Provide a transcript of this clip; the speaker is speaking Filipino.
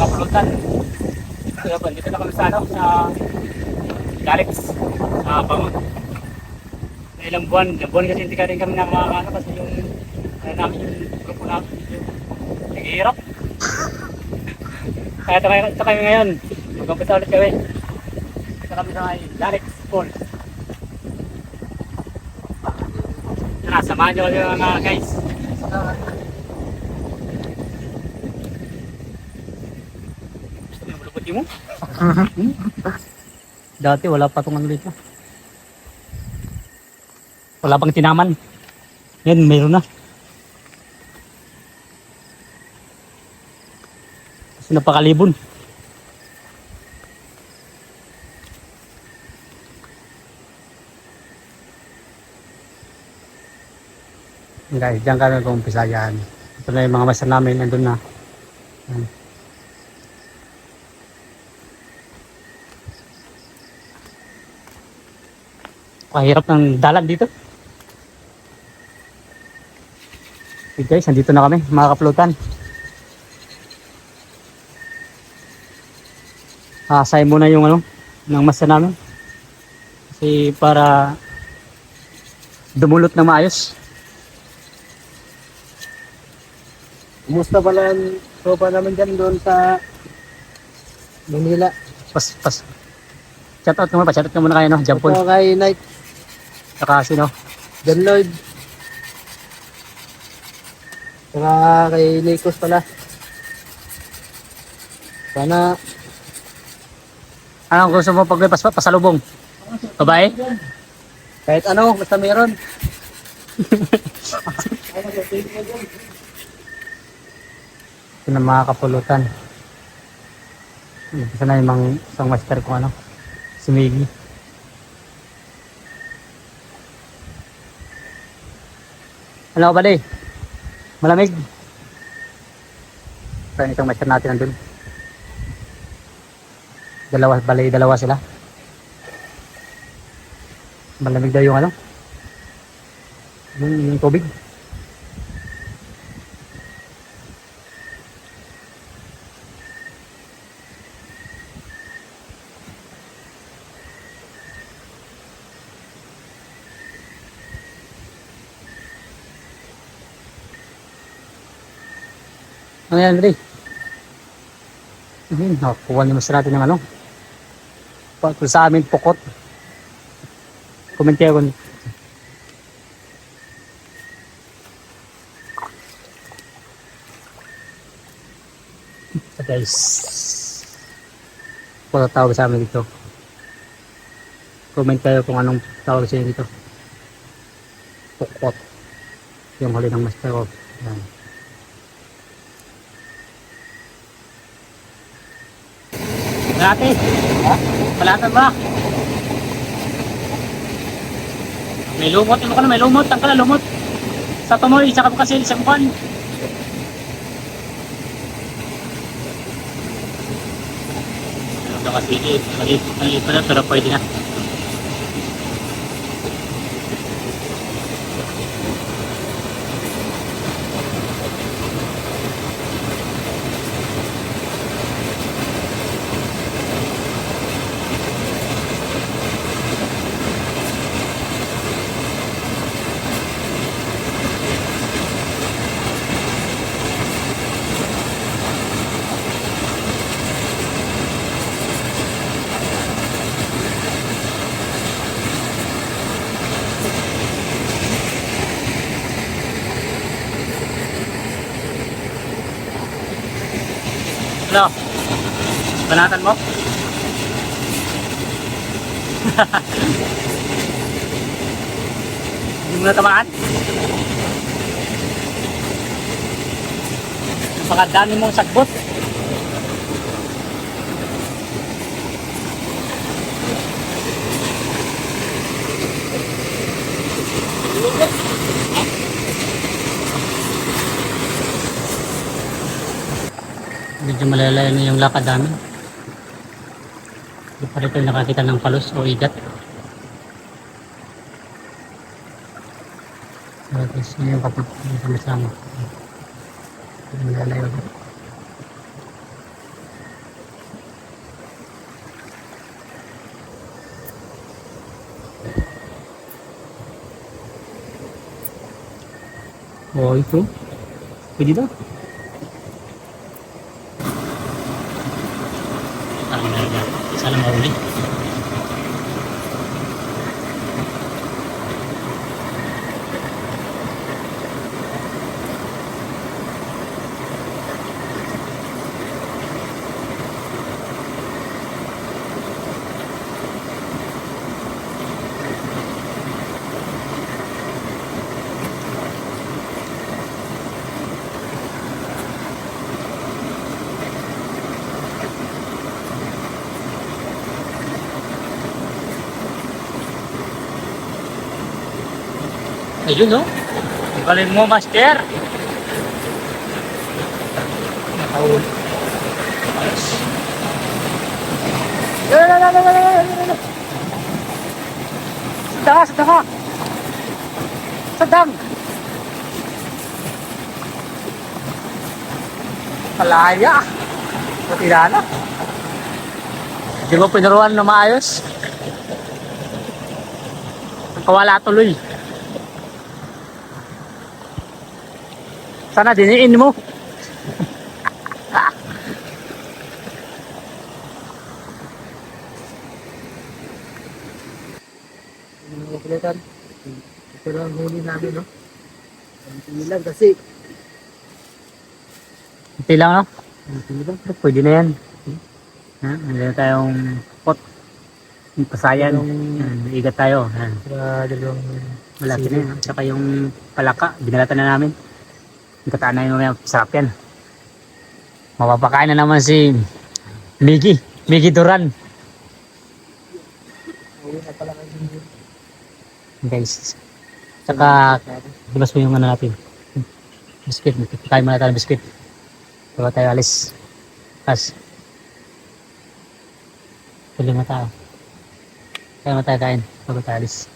mga pulutan. Dito na kami sa ano, sa Galex, sa Bangon. Ilang buwan kasi hindi ka rin kami nakakano kasi yung namin yung grupo namin naghihirap. Kaya ito kami ngayon. Mag-umpisa ulit kami. Ito kami sa Galex School. Tara, samahan nyo yung mga guys. Gusto mo bulupot mo? Dati wala pa itong ano dito. Wala pang tinaman. Yan, mayroon na. Kasi napakalibon. Guys, diyan kami mag-umpisa yan. Ito na yung mga master namin, nandun na. Yan. Kahirap ng dalan dito. Okay guys, nandito na kami, mga kapulutan. Asay muna yung ano, ng master namin. Kasi para dumulot na maayos. Kumusta pala ang tropa naman dyan doon sa Manila? Shout out naman, pa-shout out ka muna kayo, no? Jampol. Ito kay Night, Saka sino? John Lloyd. Saka kay Nikos pala. Sana Anong gusto mo pag may pasalubong? Babae? kahit ano, basta meron. Ito na mga kapulutan. Isa na yung isang master ko ano. Si Miggy. Ano ka ba di? Malamig. Ito itong master natin nandun. Dalawa sila. Malamig daw yung ano. Yung tubig. Ano yan, Dre? Nakuha ni master natin ng ano. Kung sa amin pukot. Comment kayo kung so guys, kung tawag sa amin dito, comment kayo kung anong tawag sa inyo dito. Pukot yung huli ng master ko. Yan. Dati ha? Palatan ba? May lumot, ano ka na, may lumot, ang kala lumot. Sa tumoy, isa ka pa kasi, isang buwan. Ano ka kasi, maliit pa na, pero pwede na. Ano? Banatan mo? Hindi mo natamaan? Napakadami mong sagbot. Medyo malalayo na yung lakad namin. Hindi pa rin tayo nakakita ng palos o igat. So, guys, yun yung kapit yung sama. Malalayo na. Oh, ito. Pwede daw. Parang nalaga. Sana mahuli. Ayun, no? Galing mo, master. Nakahuli. Ayos. Sadang. Sadang. Palaya. Matira na. Hindi mo pinuruan na maayos. Kawala tuloy. Sana diniin mo. Mga kulitan. Ito lang ang huli namin, no? Hindi lang kasi. Hindi lang, no? Hindi lang. Pwede na yan. Ha? Nandiyan tayong pot. Yung pasayan. Yan, igat tayo. Yan. Dalawang Malaki na yan. Tsaka yung palaka. Binalatan na namin. Yung kataan na yun. Sarap yan. Mapapakain na naman si Miggy. Miggy Duran. uwi na pala kayo. Guys. Tsaka, labas mo yung ano natin. Biscuit. Kain muna tayo ng biscuit. Bago tayo alis. Kas. Tuloy mo tayo. Kaya mo tayo kain. Bago tayo alis.